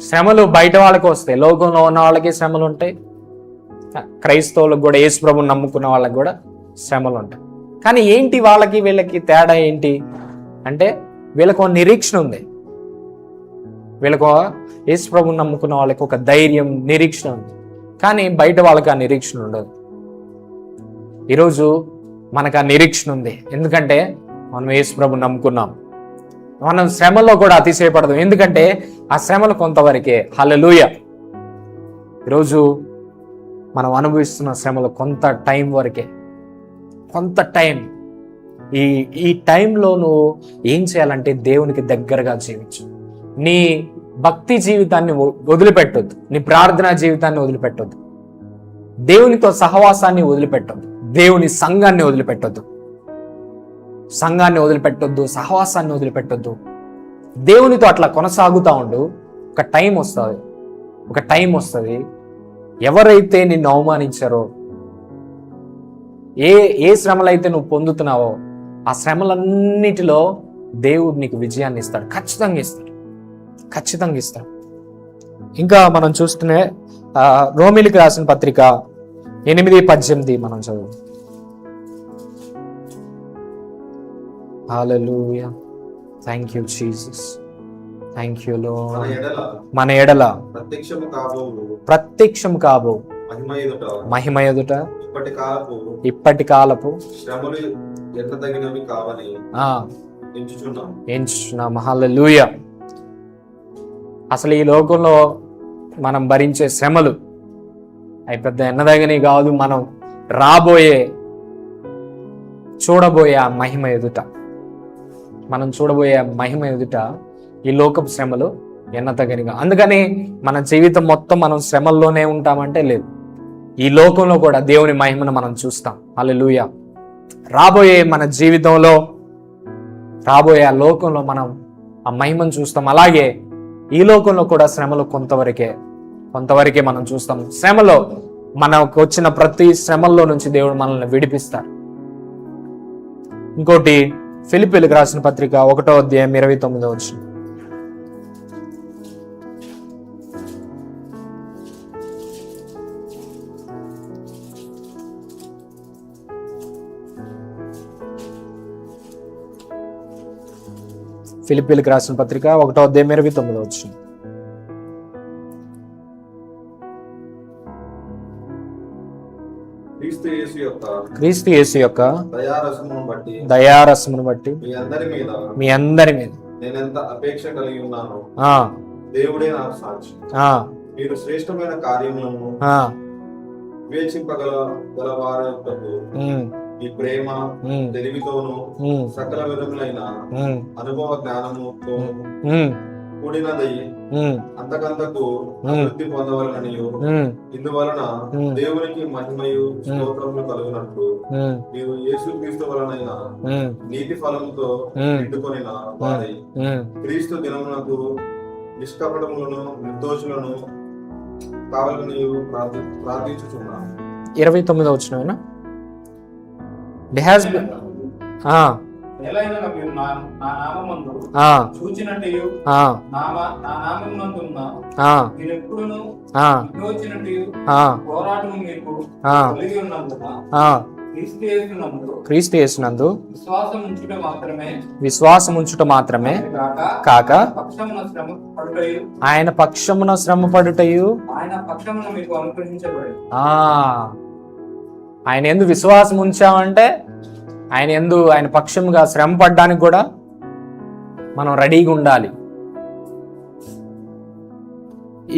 శ్రమలు బయట వాళ్ళకి వస్తాయి, లోకంలో ఉన్న వాళ్ళకి శ్రమలు ఉంటాయి, క్రైస్తవులకు కూడా, యేసు ప్రభువుని నమ్ముకున్న వాళ్ళకి కూడా శ్రమలు ఉంటాయి. కానీ ఏంటి వాళ్ళకి వీళ్ళకి తేడా ఏంటి అంటే, వీళ్ళకు నిరీక్షణ ఉంది, వీళ్ళకు యేసు ప్రభువుని నమ్ముకున్న వాళ్ళకి ఒక ధైర్యం, నిరీక్షణ ఉంది. కానీ బయట వాళ్ళకి ఆ నిరీక్షణ ఉండదు. ఈరోజు మనకు ఆ నిరీక్షణ ఉంది, ఎందుకంటే మనం యేసు ప్రభువుని నమ్ముకున్నాం. మనం శ్రమలో కూడా అతిశయపడదాం, ఎందుకంటే ఆ శ్రమలు కొంతవరకే. హల్లెలూయా. ఈరోజు మనం అనుభవిస్తున్న శ్రమలు కొంత టైం వరకే, కొంత టైం. ఈ టైంలో నువ్వు ఏం చేయాలంటే దేవునికి దగ్గరగా జీవించు. నీ భక్తి జీవితాన్ని వదిలిపెట్టొద్దు, నీ ప్రార్థనా జీవితాన్ని వదిలిపెట్టొద్దు, దేవునితో సహవాసాన్ని వదిలిపెట్టొద్దు, దేవుని సంఘాన్ని వదిలిపెట్టొద్దు, సహవాసాన్ని వదిలిపెట్టొద్దు. దేవునితో అట్లా కొనసాగుతూ ఉండు. ఒక టైం వస్తుంది ఎవరైతే నిన్ను అవమానించారో, ఏ శ్రమలైతే నువ్వు పొందుతున్నావో, ఆ శ్రమలన్నిటిలో దేవుడు నీకు విజయాన్ని ఇస్తాడు, ఖచ్చితంగా ఇస్తాడు. ఇంకా మనం చూస్తూనే రోమీలకు రాసిన పత్రిక 8:18 మనం చదువు. Hallelujah. Thank you Jesus, thank you Lord. మన ఎడల ప్రత్యక్షము కాబో మహిమ ఎదుట ఇప్పటి కాలపు ఎంచుచున్నాం. హల్లెలూయా. అసలు ఈ లోకంలో మనం భరించే శ్రమలు అవి పెద్ద ఎన్నదగని కాదు. మనం చూడబోయే ఆ మహిమ ఎదుట ఈ లోకపు శ్రమలు ఎన్నతగనిగా. అందుకని మన జీవితం మొత్తం మనం శ్రమల్లోనే ఉంటామంటే లేదు, ఈ లోకంలో కూడా దేవుని మహిమను మనం చూస్తాం. హల్లెలూయా. రాబోయే మన జీవితంలో రాబోయే ఆ లోకంలో మనం ఆ మహిమను చూస్తాం. అలాగే ఈ లోకంలో కూడా శ్రమలు కొంతవరకే మనం చూస్తాం. శ్రమలో మనకు వచ్చిన ప్రతి శ్రమల్లో నుంచి దేవుడు మనల్ని విడిపిస్తారు. ఇంకోటి ఫిలిప్పీయులకు రాసిన పత్రిక 1వ అధ్యాయం 29వ వచనం. ఫిలిప్పీయులకు రాసిన పత్రిక 1వ అధ్యాయం 29వ వచనం. క్రీస్తు యేసు యొక్క దయారసమును బట్టి మీ అందరి మీద నేనెంత అపేక్ష కలిగి ఉన్నాను దేవుడే నాకు సాక్షి. మీరు శ్రేష్టమైన కార్యములను వివేచింపగల వారి ఈ ప్రేమ తెలివితోను సకల విధములైన అనుభవ జ్ఞానముతో కూడినదై అంతకంతకు అభివృద్ధి పొందవలనని ఇందువలన దేవునికి మహిమయు స్తోత్రములు కలుగునట్లు మీరు యేసుక్రీస్తు వలనైన నీతి ఫలముతో నిండుకొనిన వారై క్రీస్తు దినమునకు నిష్కపటములను నిర్దోషులను కావాలని ప్రార్థించుచున్నాను. 29వ వచనం. క్రీస్తు యేసునందు విశ్వాసం ఉంచుట మాత్రమే కాక ఆయన పక్షమున శ్రమ పడుటయు ఆయన యందు విశ్వాసం ఉంచామంటే ఆయన పక్షముగా శ్రమ పడ్డానికి కూడా మనం రెడీగా ఉండాలి.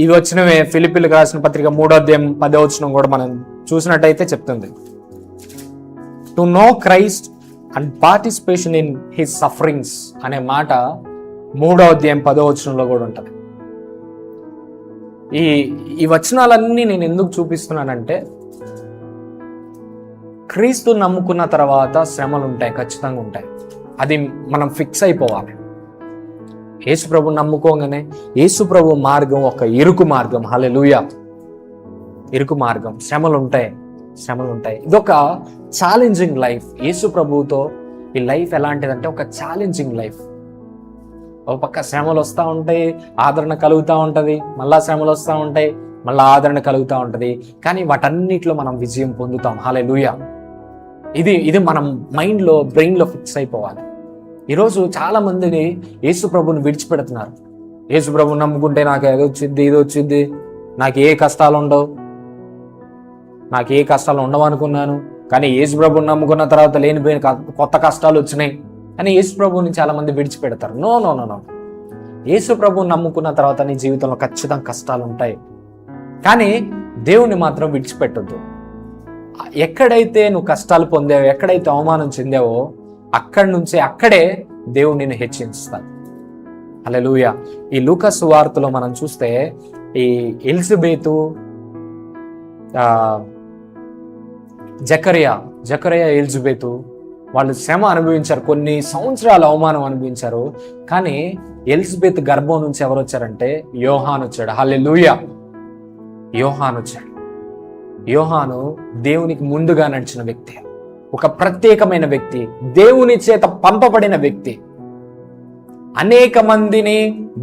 ఇవి వచ్చినవే ఫిలిప్పీయులకు రాసిన పత్రిక 3వ అధ్యాయం 10వ వచనం కూడా మనం చూసినట్టయితే చెప్తుంది. To know Christ and participation in his sufferings అనే మాట 3వ అధ్యాయం 10వ వచనంలో కూడా ఉంటుంది. ఈ వచనాలన్నీ నేను ఎందుకు చూపిస్తున్నానంటే, క్రీస్తు నమ్ముకున్న తర్వాత శ్రమలు ఉంటాయి, ఖచ్చితంగా ఉంటాయి. అది మనం ఫిక్స్ అయిపోవాలి. యేసు ప్రభు నమ్ముకోగానే యేసు ప్రభు మార్గం ఒక ఇరుకు మార్గం. హల్లెలూయా. ఇరుకు మార్గం, శ్రమలు ఉంటాయి. ఇదొక ఛాలెంజింగ్ లైఫ్. యేసు ప్రభువుతో ఈ లైఫ్ ఎలాంటిదంటే ఒక ఛాలెంజింగ్ లైఫ్. ఒక పక్క శ్రమలు వస్తూ ఉంటాయి, ఆదరణ కలుగుతూ ఉంటుంది, మళ్ళా శ్రమలు వస్తూ ఉంటాయి, మళ్ళీ ఆదరణ కలుగుతూ ఉంటుంది. కానీ వాటన్నిటిలో మనం విజయం పొందుతాం. హల్లెలూయా. ఇది మనం మైండ్లో, బ్రెయిన్లో ఫిక్స్ అయిపోవాలి. ఈరోజు చాలా మందిని యేసు ప్రభుని విడిచిపెడుతున్నారు. యేసు ప్రభుని నమ్ముకుంటే నాకు ఇది వచ్చింది, నాకు ఏ కష్టాలు ఉండవు అనుకున్నాను. కానీ యేసు ప్రభుని నమ్ముకున్న తర్వాత లేనిపోయిన కొత్త కష్టాలు వచ్చినాయి అని యేసు ప్రభుని చాలా మంది విడిచిపెడతారు. నో. యేసు ప్రభుని నమ్ముకున్న తర్వాత నీ జీవితంలో ఖచ్చితంగా కష్టాలు ఉంటాయి. కానీ దేవుణ్ణి మాత్రం విడిచిపెట్టొద్దు. ఎక్కడైతే నువ్వు కష్టాలు పొందావో, ఎక్కడైతే అవమానం చెందావో, అక్కడే దేవుడు నిన్ను హెచ్చించుతాడు. హల్లెలూయా. ఈ లూకా సువార్తలో మనం చూస్తే ఈ ఎలిజబెతు, జకరియా ఎలిజబెతు వాళ్ళు శ్రమ అనుభవించారు, కొన్ని సంవత్సరాలు అవమానం అనుభవించారు. కానీ ఎలిజబెత్ గర్భం నుంచి ఎవరు వచ్చారంటే యోహాను వచ్చాడు. హల్లెలూయా. యోహాను దేవునికి ముందుగా నడిచిన వ్యక్తి, ఒక ప్రత్యేకమైన వ్యక్తి, దేవుని చేత పంపబడిన వ్యక్తి, అనేక మందిని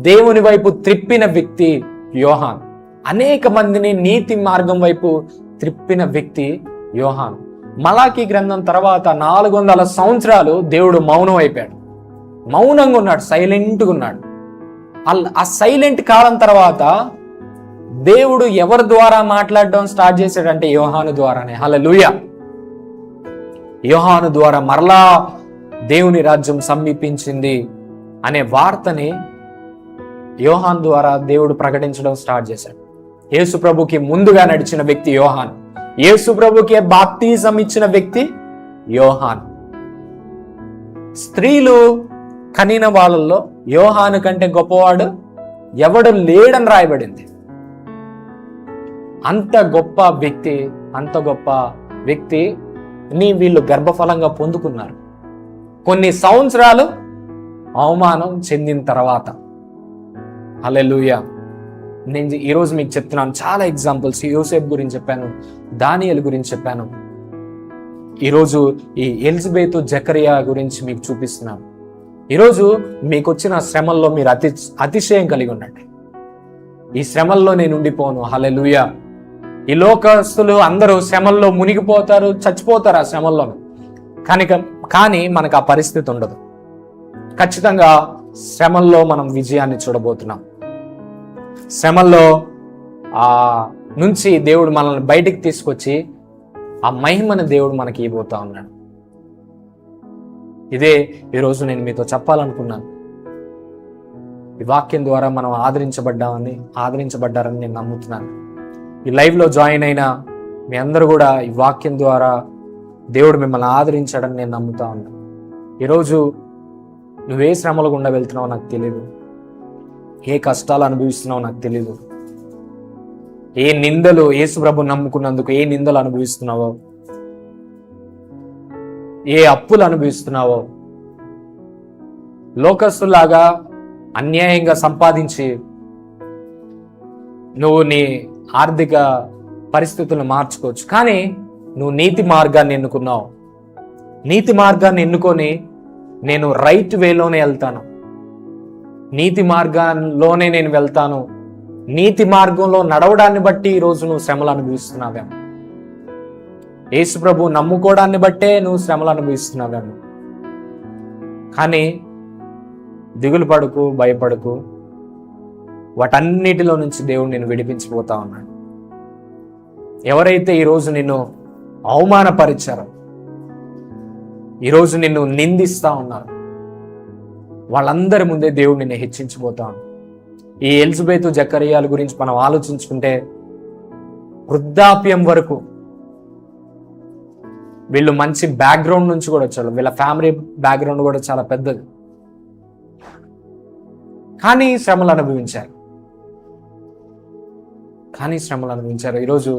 దేవుని వైపు త్రిప్పిన వ్యక్తి యోహాను, అనేక మందిని నీతి మార్గం వైపు త్రిప్పిన వ్యక్తి యోహాను. మలాకీ గ్రంథం తర్వాత 400 సంవత్సరాలు దేవుడు మౌనం అయిపోయాడు, మౌనంగా ఉన్నాడు, సైలెంట్గా ఉన్నాడు. ఆ సైలెంట్ కాలం తర్వాత దేవుడు ఎవరి ద్వారా మాట్లాడడం స్టార్ట్ చేశాడంటే యోహాను ద్వారానే. హల్లెలూయా. యోహాను ద్వారా మరలా దేవుని రాజ్యం సమీపించింది అనే వార్తని యోహాను ద్వారా దేవుడు ప్రకటించడం స్టార్ట్ చేశాడు. యేసు ప్రభుకి ముందుగా నడిచిన వ్యక్తి యోహాను, యేసు ప్రభుకి బాప్తిజం ఇచ్చిన వ్యక్తి యోహాను. స్త్రీలు కనిన వాళ్ళల్లో యోహాను కంటే గొప్పవాడు ఎవడు లేడని రాయబడింది. అంత గొప్ప వ్యక్తి వీళ్ళు గర్భఫలంగా పొందుకున్నారు. కొన్ని సంవత్సరాలు అవమానం చెందిన తర్వాత. హల్లెలూయా. నేను ఈరోజు మీకు చెప్తున్నాను చాలా ఎగ్జాంపుల్స్. యోసేపు గురించి చెప్పాను, దానియేలు గురించి చెప్పాను. ఈరోజు ఈ ఎలిజబెత్, జకరియా గురించి మీకు చూపిస్తున్నాను. ఈరోజు మీకు వచ్చిన శ్రమల్లో మీరు అతిశయం కలిగి ఉండండి. ఈ శ్రమల్లో నేను ఉండిపోను. హల్లెలూయా. ఈ లోకస్తులు అందరూ శ్రమల్లో మునిగిపోతారు, చచ్చిపోతారు ఆ శ్రమల్లో. కానీ మనకు ఆ పరిస్థితి ఉండదు. ఖచ్చితంగా శ్రమల్లో మనం విజయాన్ని చూడబోతున్నాం. శ్రమల్లో నుంచి దేవుడు మనల్ని బయటికి తీసుకొచ్చి ఆ మహిమను దేవుడు మనకి ఇవ్వబోతా ఉన్నాడు. ఇదే ఈరోజు నేను మీతో చెప్పాలనుకున్నాను. ఈ వాక్యం ద్వారా మనం ఆదరించబడ్డారని నేను నమ్ముతున్నాను. ఈ లైవ్లో జాయిన్ అయిన మీ అందరూ కూడా ఈ వాక్యం ద్వారా దేవుడు మిమ్మల్ని ఆదరించాడని నేను నమ్ముతా ఉన్నాను. ఈరోజు నువ్వే శ్రమల గుండా వెళ్తున్నావో నాకు తెలియదు, ఏ కష్టాలు అనుభవిస్తున్నావో నాకు తెలియదు, ఏ నిందలు, యేసు ప్రభు నమ్ముకున్నందుకు ఏ నిందలు అనుభవిస్తున్నావో, ఏ అప్పులు అనుభవిస్తున్నావో, లోకస్తులాగా అన్యాయంగా సంపాదించి నువ్వు నీ ఆర్థిక పరిస్థితులను మార్చుకోవచ్చు. కానీ నువ్వు నీతి మార్గాన్ని ఎన్నుకున్నావు. నీతి మార్గాన్ని ఎన్నుకొని నేను రైట్ వేలోనే వెళ్తాను, నీతి మార్గంలోనే నేను వెళ్తాను, నీతి మార్గంలో నడవడాన్ని బట్టి ఈరోజు నువ్వు శ్రమలు అనుభవిస్తున్నావేమో. యేసు ప్రభు నమ్ముకోవడాన్ని బట్టే నువ్వు శ్రమలు అనుభవిస్తున్నావేమో. కానీ దిగులు పడకు, భయపడకు. వాటన్నిటిలో నుంచి దేవుడు నేను విడిపించిపోతా ఉన్నాడు. ఎవరైతే ఈరోజు నిన్ను అవమానపరిచారో, ఈరోజు నిన్ను నిందిస్తా ఉన్నారు, వాళ్ళందరి ముందే దేవుడు నిన్ను హెచ్చించిపోతా ఉన్నాడు. ఈ ఎలిజబెత్, జకరియాల గురించి మనం ఆలోచించుకుంటే వృద్ధాప్యం వరకు వీళ్ళు మంచి బ్యాక్గ్రౌండ్ నుంచి కూడా వచ్చారు. వీళ్ళ ఫ్యామిలీ బ్యాక్గ్రౌండ్ కూడా చాలా పెద్దది. కానీ శ్రమలు అనుభవించారు. ఈరోజు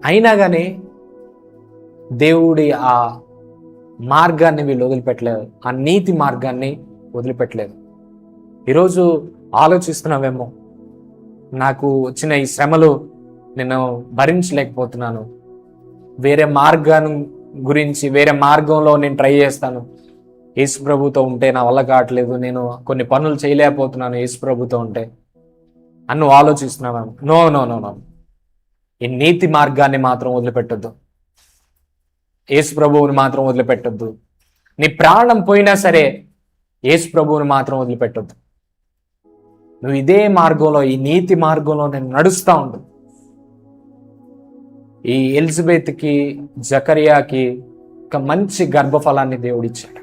అయినా కానీ దేవుడి ఆ మార్గాన్ని వీళ్ళు వదిలిపెట్టలేదు, ఆ నీతి మార్గాన్ని వదిలిపెట్టలేదు. ఈరోజు ఆలోచిస్తున్నావేమో, నాకు వచ్చిన ఈ శ్రమలు నేను భరించలేకపోతున్నాను, వేరే మార్గంలో నేను ట్రై చేస్తాను, యేసు ప్రభుతో ఉంటే నా వల్ల కావట్లేదు, నేను కొన్ని పనులు చేయలేకపోతున్నాను యేసు ప్రభుతో ఉంటే అని నువ్వు ఆలోచిస్తున్నావేమో. నో నో నో నో ఈ నీతి మార్గాన్ని మాత్రం వదిలిపెట్టొద్దు. యేసు ప్రభువుని మాత్రం వదిలిపెట్టొద్దు. నీ ప్రాణం పోయినా సరే యేసు ప్రభువుని మాత్రం వదిలిపెట్టొద్దు. నువ్వు ఇదే మార్గంలో, ఈ నీతి మార్గంలో నేను నడుస్తూ ఉండు. ఈ ఎలిజబెత్కి, జకరియాకి ఒక మంచి గర్భఫలాన్ని దేవుడు ఇచ్చాడు.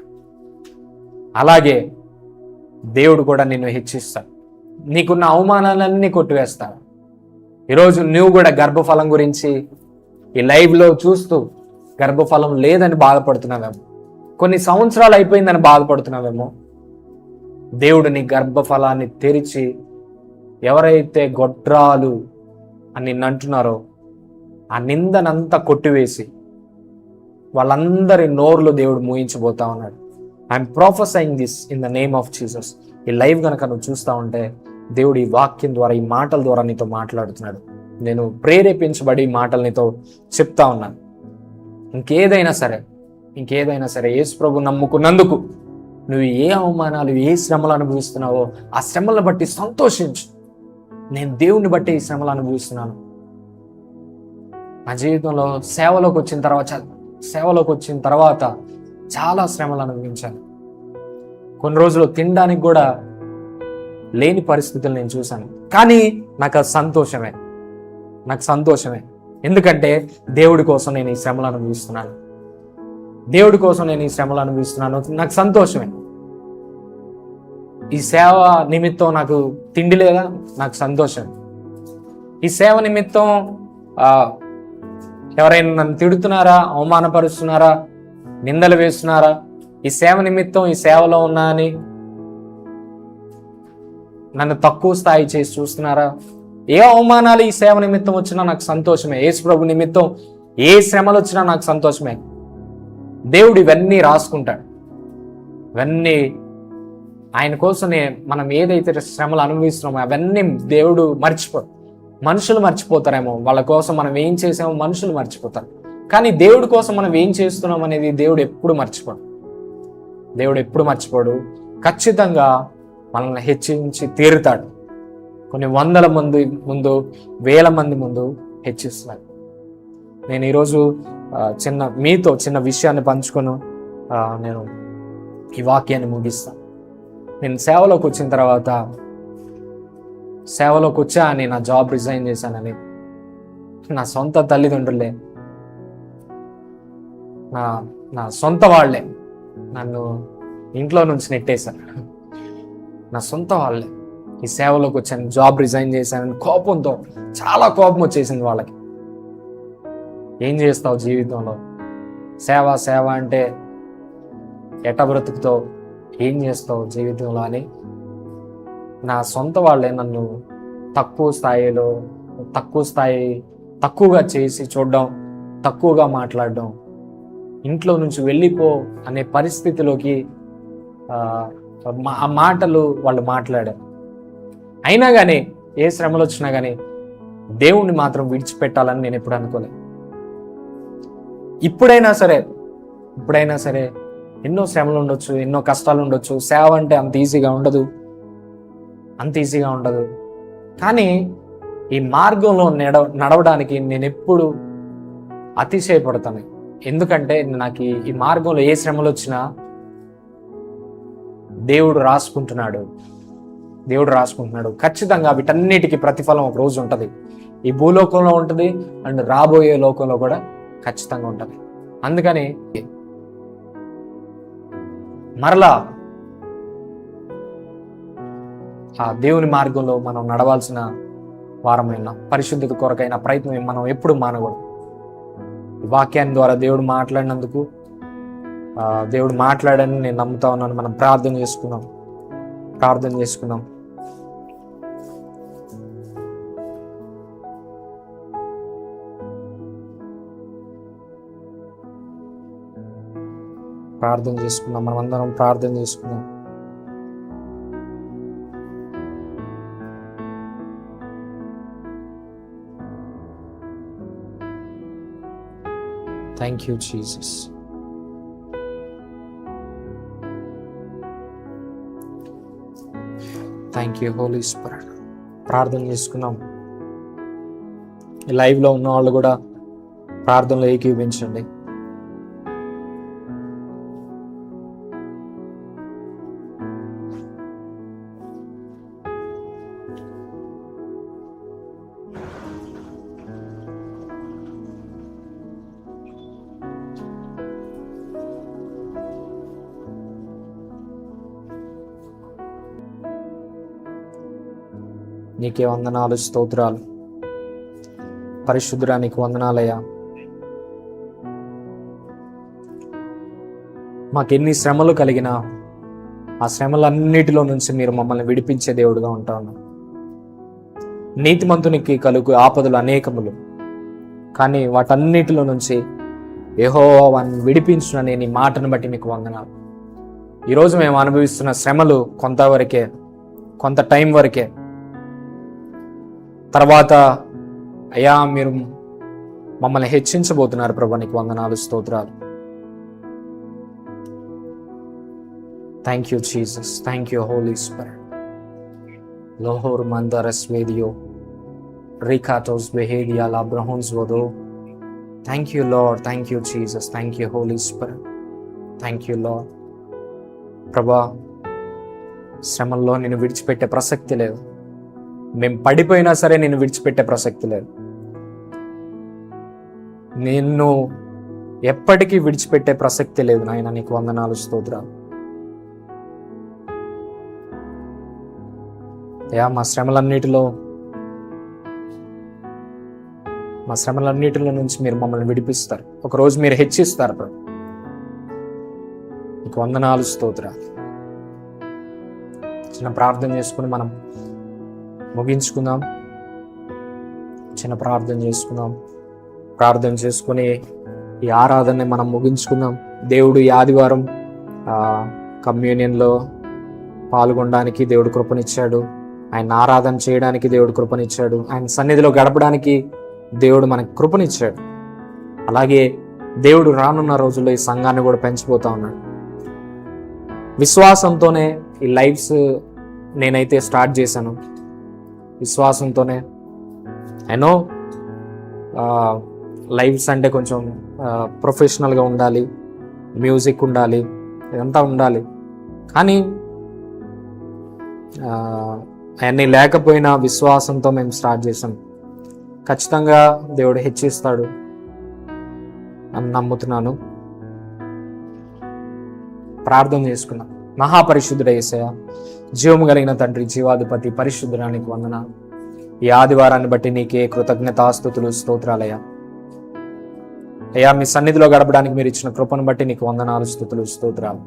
అలాగే దేవుడు కూడా నిన్ను హెచ్చిస్తాడు, నీకున్న అవమానాలన్నీ కొట్టివేస్తాడు. ఈరోజు నువ్వు కూడా గర్భఫలం గురించి ఈ లైవ్లో చూస్తూ గర్భఫలం లేదని బాధపడుతున్నావేమో, కొన్ని సంవత్సరాలు అయిపోయిందని బాధపడుతున్నావేమో. దేవుడు నీ గర్భఫలాన్ని తెరిచి, ఎవరైతే గొడ్రాలు అని నిన్ను అంటున్నారో ఆ నిందనంతా కొట్టివేసి వాళ్ళందరి నోర్లు దేవుడు మూయించబోతా ఉన్నాడు. I'm professing this in the name of Jesus. ఈ లైవ్ కనుక నువ్వు చూస్తూ ఉంటే దేవుడు ఈ వాక్యం ద్వారా, ఈ మాటల ద్వారా నీతో మాట్లాడుతున్నాడు. నేను ప్రేరేపించబడి ఈ మాటలు నీతో చెప్తా ఉన్నాను. ఇంకేదైనా సరే యేసు ప్రభు నమ్ముకున్నందుకు నువ్వు ఏ అవమానాలు, ఏ శ్రమలు అనుభవిస్తున్నావో ఆ శ్రమలను బట్టి సంతోషించు. నేను దేవుణ్ణి బట్టి ఈ శ్రమలు అనుభవిస్తున్నాను. నా జీవితంలో సేవలోకి వచ్చిన తర్వాత చాలా శ్రమలు అనుభవించాను. కొన్ని రోజులు తినడానికి కూడా లేని పరిస్థితులు నేను చూశాను. కానీ నాకు సంతోషమే. ఎందుకంటే దేవుడి కోసం నేను ఈ శ్రమలు అనుభవిస్తున్నాను. నాకు సంతోషమే. ఈ సేవ నిమిత్తం నాకు తిండి లేదా, నాకు సంతోషం. ఈ సేవ నిమిత్తం ఎవరైనా నన్ను తిడుతున్నారా, అవమానపరుస్తున్నారా, నిందలు వేస్తున్నారా, ఈ సేవ నిమిత్తం ఈ సేవలో ఉన్నా అని నన్ను తక్కువ స్థాయి చేసి చూస్తున్నారా, ఏ అవమానాలు ఈ సేవ నిమిత్తం వచ్చినా నాకు సంతోషమే. యేసు ప్రభు నిమిత్తం ఏ శ్రమలు వచ్చినా నాకు సంతోషమే. దేవుడు ఇవన్నీ రాసుకుంటాడు, ఇవన్నీ ఆయన కోసమే మనం ఏదైతే శ్రమలు అనుభవిస్తున్నామో అవన్నీ దేవుడు మర్చిపోరు. మనుషులు మర్చిపోతారేమో, వాళ్ళ కోసం మనం ఏం చేసామో మనుషులు మర్చిపోతారు. కానీ దేవుడి కోసం మనం ఏం చేస్తున్నాం అనేది దేవుడు ఎప్పుడు మర్చిపోడు. దేవుడు ఎప్పుడు మర్చిపోడు. ఖచ్చితంగా మనల్ని హెచ్చించి తీరుతాడు. కొన్ని వందల మంది ముందు, వేల మంది ముందు హెచ్చిస్తున్నాడు. నేను ఈరోజు మీతో చిన్న విషయాన్ని పంచుకొని నేను ఈ వాక్యాన్ని ముగిస్తాను. నేను సేవలోకి వచ్చిన తర్వాత, సేవలోకి వచ్చా అని నా జాబ్ రిజైన్ చేశానని నా సొంత తల్లిదండ్రులే, నా సొంత వాళ్ళే నన్ను ఇంట్లో నుంచి నెట్టేశారు. నా సొంత వాళ్ళే ఈ సేవలోకి వచ్చాను, జాబ్ రిజైన్ చేశానని కోపంతో, చాలా కోపం వచ్చేసింది వాళ్ళకి. ఏం చేస్తావు జీవితంలో, సేవ సేవ అంటే ఎట్ట బ్రతుకుతావు, ఏం చేస్తావు జీవితంలో అని నా సొంత వాళ్ళే నన్ను తక్కువగా చేసి చూడడం, తక్కువగా మాట్లాడడం, ఇంట్లో నుంచి వెళ్ళిపో అనే పరిస్థితిలోకి ఆ మాటలు వాళ్ళు మాట్లాడారు. అయినా కానీ ఏ శ్రమలు వచ్చినా కానీ దేవుణ్ణి మాత్రం విడిచిపెట్టాలని నేను ఎప్పుడు అనుకోలేదు. ఇప్పుడైనా సరే ఎన్నో శ్రమలు ఉండొచ్చు, ఎన్నో కష్టాలు ఉండొచ్చు. సేవ అంటే అంత ఈజీగా ఉండదు. కానీ ఈ మార్గంలో నడవడానికి నేను ఎప్పుడు అతిశయపడతాను. ఎందుకంటే నాకు ఈ మార్గంలో ఏ శ్రమలు వచ్చినా దేవుడు రాసుకుంటున్నాడు. ఖచ్చితంగా వీటన్నిటికీ ప్రతిఫలం ఒక రోజు ఉంటుంది. ఈ భూలోకంలో ఉంటుంది అండ్ రాబోయే లోకంలో కూడా ఖచ్చితంగా ఉంటుంది. అందుకని మరలా ఆ దేవుని మార్గంలో మనం నడవాల్సిన వారమైన పరిశుద్ధత కొరకైన ప్రయత్నం మనం ఎప్పుడు మానకూడదు. ఈ వాక్యాన్ని ద్వారా దేవుడు మాట్లాడినందుకు, దేవుడు మాట్లాడని నేను నమ్ముతా ఉన్నాను. మనం ప్రార్థన చేసుకుందాం. మనం అందరం ప్రార్థన చేసుకుందాం. Thank you Jesus. Thank you Holy Spirit. ప్రార్థన చేసుకున్నాం. లైవ్లో ఉన్న వాళ్ళు కూడా ప్రార్థనలో ఏకీభవించండి. నీకే వందనాలు, స్తోత్రాలు. పరిశుద్ధుడా నీకు వందనాలయ్యా. మాకెన్ని శ్రమలు కలిగినా ఆ శ్రమలన్నిటిలో నుంచి మీరు మమ్మల్ని విడిపించే దేవుడుగా ఉంటా ఉన్నాం. నీతిమంతునికి కలుగు ఆపదలు అనేకములు, కానీ వాటన్నిటిలో నుంచి యెహోవా వారిని విడిపించుననే నీ మాటను బట్టి మీకు వందనాలు. ఈరోజు మేము అనుభవిస్తున్న శ్రమలు కొంతవరకే, కొంత టైం వరకే. తర్వాత అయ్యా మీరు మమ్మల్ని హెచ్చించబోతున్నారు ప్రభా, నీకు వందనాలు, స్తోత్రాలు. Thank you Jesus. Thank you Holy Spirit. లోహోర్ మందరస్ వేదియో రికాటోస్ బెహేదియా లాబ్రహోన్స్ వదో. Thank you Lord. Thank you Jesus. Thank you Holy Spirit. Thank you Lord. ప్రభా, శ్రమల్లో నేను విడిచిపెట్టే ప్రసక్తి లేదు. మేము పడిపోయినా సరే నేను విడిచిపెట్టే ప్రసక్తి లేదు. నిన్ను ఎప్పటికీ విడిచిపెట్టే ప్రసక్తి లేదు నాయన. నీకు వందనాలు, స్తోత్రాలు. మా శ్రమలన్నిటిలో నుంచి మీరు మమ్మల్ని విడిపిస్తారు. ఒకరోజు మీరు హెచ్చిస్తారు ప్రభు. నీకు వందనాలు, స్తోత్రాలు. చిన్న ప్రార్థన చేసుకుని మనం ముగించుకుందాం. ప్రార్థన చేసుకుని ఈ ఆరాధనని మనం ముగించుకుందాం. దేవుడు ఈ ఆదివారం కమ్యూనియన్లో పాల్గొనడానికి దేవుడు కృపనిచ్చాడు. ఆయన ఆరాధన చేయడానికి దేవుడు కృపనిచ్చాడు. ఆయన సన్నిధిలో గడపడానికి దేవుడు మనకు కృపనిచ్చాడు. అలాగే దేవుడు రానున్న రోజుల్లో ఈ సంఘాన్ని కూడా పెంచిపోతా ఉన్నాడు. విశ్వాసంతోనే ఈ లైవ్స్ నేనైతే స్టార్ట్ చేశాను. విశ్వాసంతోనే ఐనో లైవ్స్ అంటే కొంచెం ప్రొఫెషనల్గా ఉండాలి, మ్యూజిక్ ఉండాలి, ఇదంతా ఉండాలి. కానీ అవన్నీ లేకపోయినా విశ్వాసంతో మేము స్టార్ట్ చేసాం. ఖచ్చితంగా దేవుడు హెచ్చిస్తాడు అని నమ్ముతున్నాను. ప్రార్థన చేసుకున్నాం. మహాపరిశుద్ధుడ యేసయ్య, జీవము కలిగిన తండ్రి, జీవాధిపతి, పరిశుద్ధుడానికి వందనాలు. ఈ ఆదివారాన్ని బట్టి నీకే కృతజ్ఞతాస్తుతులు, స్తోత్రాలయ్యా. అయ్యా, మీ సన్నిధిలో గడపడానికి మీరు ఇచ్చిన కృపను బట్టి నీకు వందనాలు, స్తుతులు, స్తోత్రాలు.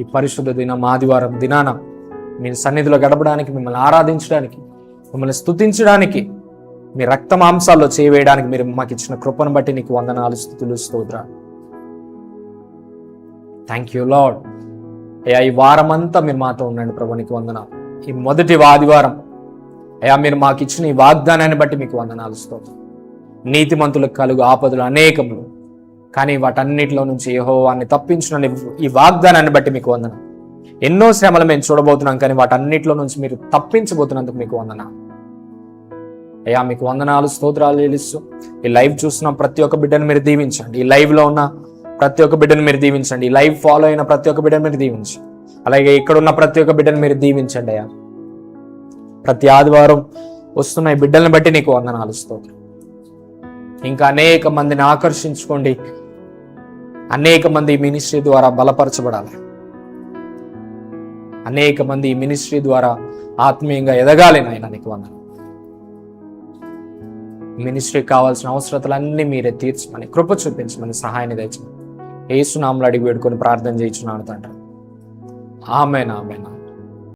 ఈ పరిశుద్ధ దినం ఆదివారం దినాన మీ సన్నిధిలో గడపడానికి, మిమ్మల్ని ఆరాధించడానికి, మిమ్మల్ని స్తుతించడానికి, మీ రక్త మాంసాల్లో చేయవేయడానికి మీరు మాకు ఇచ్చిన కృపను బట్టి నీకు వందనాలు, స్తుతులు, స్తోత్రాలు. Thank you lord. అయ్యా, ఈ వారం అంతా మీరు మాతో ఉండండి ప్రభు, నీకు వందనాలు. ఈ మొదటి ఆదివారం అయ్యా మీరు మాకు ఇచ్చిన ఈ వాగ్దానాన్ని బట్టి మీకు వందనాలు, స్తోత్రం. నీతిమంతులకు కలుగు ఆపదలు అనేకములు, కానీ వాటన్నిటిలో నుంచి యెహోవాని తప్పించిన ఈ వాగ్దానాన్ని బట్టి మీకు వందనాలు. ఎన్నో శ్రమలు మేము చూడబోతున్నాం, కానీ వాటన్నిటిలో నుంచి మీరు తప్పించబోతున్నందుకు మీకు వందనాలు. అయ్యా, మీకు వందనాలు, స్తోత్రాలు చెల్లిస్తూ ఈ లైవ్ చూస్తున్న ప్రతి ఒక్క బిడ్డను మీరు దీవించండి. ఈ లైవ్ లో ఉన్న ప్రతి ఒక్క బిడ్డను మీరు దీవించండి. ఈ లైవ్ ఫాలో అయిన ప్రతి ఒక్క బిడ్డను మీరు దీవించండి. అలాగే ఇక్కడ ఉన్న ప్రతి ఒక్క బిడ్డను మీరు దీవించండి. అయ్యా, ప్రతి ఆదివారం వస్తున్న ఈ బిడ్డలను బట్టి నీకు వందనాలు, స్తోత్రం. ఇంకా అనేక మందిని ఆకర్షించుకోండి. అనేక మంది ఈ మినిస్ట్రీ ద్వారా బలపరచబడాలి. అనేక మంది ఈ మినిస్ట్రీ ద్వారా ఆత్మీయంగా ఎదగాలి. నాయన నీకు వందనాలు. మినిస్ట్రీకి కావాల్సిన అవసరతలన్నీ మీరే తీర్చమని, కృప చూపించమని, సహాయాన్ని తెచ్చమని యేసు నామములో అడిగి వేడుకొని ప్రార్థన చేయించున్నాను తండ్రి. ఆమేన్, ఆమేన్.